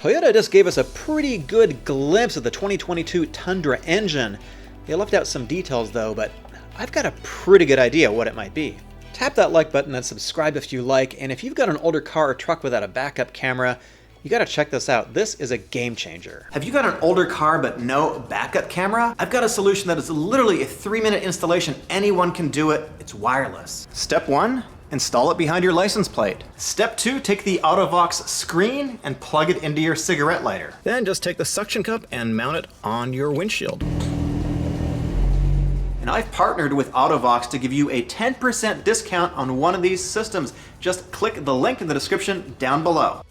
Toyota just gave us a pretty good glimpse of the 2022 Tundra engine. They left out some details though, but I've got a pretty good idea what it might be. Tap that like button and subscribe if you like, and if you've got an older car or truck without a backup camera, you gotta check this out. This is a game changer. Have you got an older car but no backup camera? I've got a solution that is literally a 3-minute installation. Anyone can do it. It's wireless. Step 1, install it behind your license plate. Step 2, take the AutoVox screen and plug it into your cigarette lighter. Then just take the suction cup and mount it on your windshield. And I've partnered with AutoVox to give you a 10% discount on one of these systems. Just click the link in the description down below.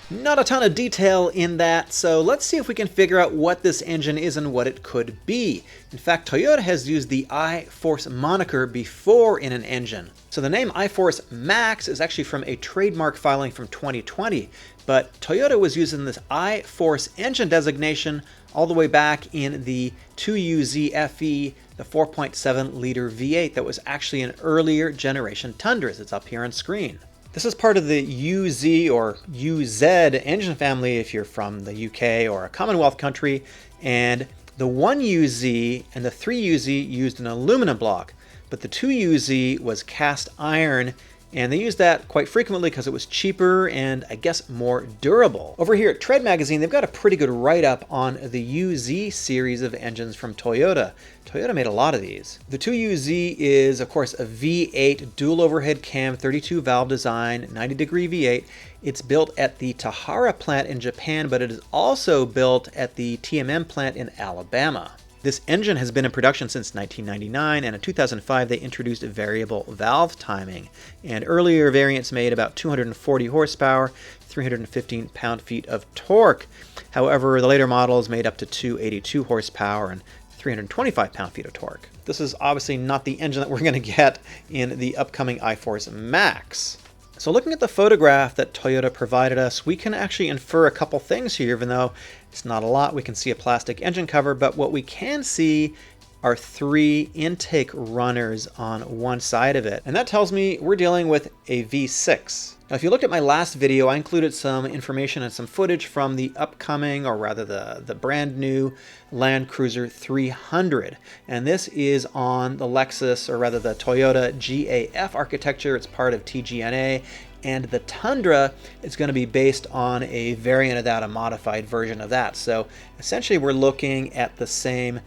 Not a ton of detail in that, so let's see if we can figure out what this engine is and what it could be. In fact, Toyota has used the iForce moniker before in an engine. So the name iForce Max is actually from a trademark filing from 2020, but Toyota was using this iForce engine designation all the way back in the 2UZ-FE, the 4.7 liter V8 that was actually an earlier generation Tundras. It's up here on screen. This is part of the UZ or UZ engine family if you're from the UK or a Commonwealth country, and the 1UZ and the 3UZ used an aluminum block, but the 2UZ was cast iron, and they used that quite frequently because it was cheaper and I guess more durable. Over here at Tread Magazine, they've got a pretty good write-up on the UZ series of engines from Toyota. Toyota made a lot of these. The 2UZ is, of course, a V8 dual overhead cam 32 valve design, 90-degree V8. It's built at the Tahara plant in Japan, but it is also built at the TMM plant in Alabama. This engine has been in production since 1999, and in 2005 they introduced variable valve timing. And earlier variants made about 240 horsepower, 315 pound-feet of torque. However, the later models made up to 282 horsepower and 325 pound-feet of torque. This is obviously not the engine that we're going to get in the upcoming iForce Max. So looking at the photograph that Toyota provided us, we can actually infer a couple things here, even though it's not a lot. We can see a plastic engine cover, but what we can see are 3 intake runners on one side of it. And that tells me we're dealing with a V6. Now, if you looked at my last video, I included some information and some footage from the upcoming, or rather the brand new Land Cruiser 300. And this is on the Lexus, or rather the Toyota GAF architecture. It's part of TGNA. And the Tundra is going to be based on a variant of that, a modified version of that. So essentially we're looking at the same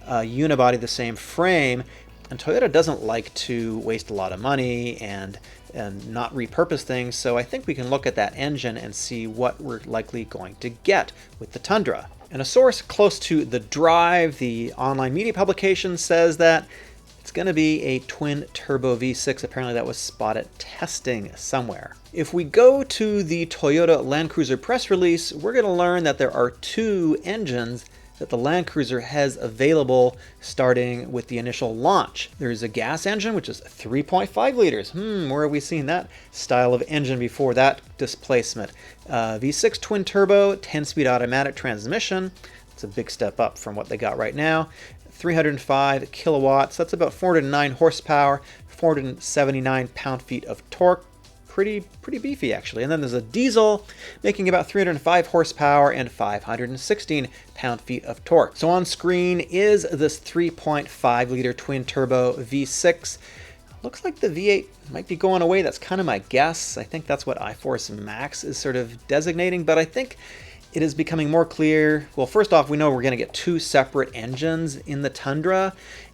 unibody, the same frame. And Toyota doesn't like to waste a lot of money and not repurpose things, so I think we can look at that engine and see what we're likely going to get with the Tundra. And a source close to the Drive, the online media publication, says that it's going to be a twin-turbo V6. Apparently that was spotted testing somewhere. If we go to the Toyota Land Cruiser press release, we're going to learn that there are 2 engines that the Land Cruiser has available starting with the initial launch. There's a gas engine, which is 3.5 liters. Where have we seen that style of engine before, that displacement? V6 twin turbo, 10-speed automatic transmission. It's a big step up from what they got right now. 305 kilowatts, that's about 409 horsepower, 479 pound-feet of torque. Pretty beefy actually. And then there's a diesel making about 305 horsepower and 516 pound-feet of torque. So on screen is this 3.5 liter twin turbo V6. Looks like the V8 might be going away. That's kind of my guess. I think that's what iForce Max is sort of designating, but I think it is becoming more clear. Well, first off, we know we're going to get 2 separate engines in the Tundra,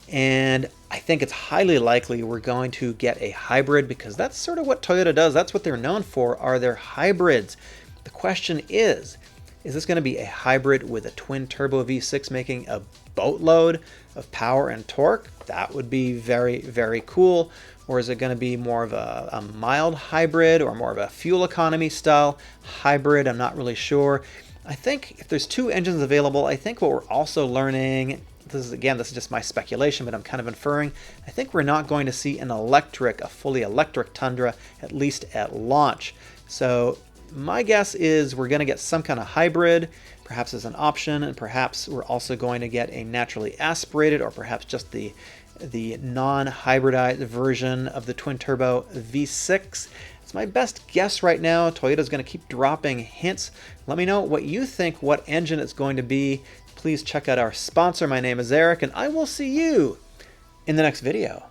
and I think it's highly likely we're going to get a hybrid, because that's sort of what Toyota does. That's what they're known for, are their hybrids. The question is this going to be a hybrid with a twin turbo V6 making a boatload of power and torque? That would be very, very cool. Or is it going to be more of a mild hybrid, or more of a fuel economy style hybrid? I'm not really sure. I think if there's 2 engines available, I think what we're also learning, this is just my speculation, but I'm kind of inferring, I think we're not going to see a fully electric Tundra, at least at launch. So my guess is we're going to get some kind of hybrid, perhaps as an option, and perhaps we're also going to get a naturally aspirated, or perhaps just the the non-hybridized version of the twin-turbo V6. It's my best guess right now. Toyota's going to keep dropping hints. Let me know what you think, what engine it's going to be. Please check out our sponsor. My name is Eric, and I will see you in the next video.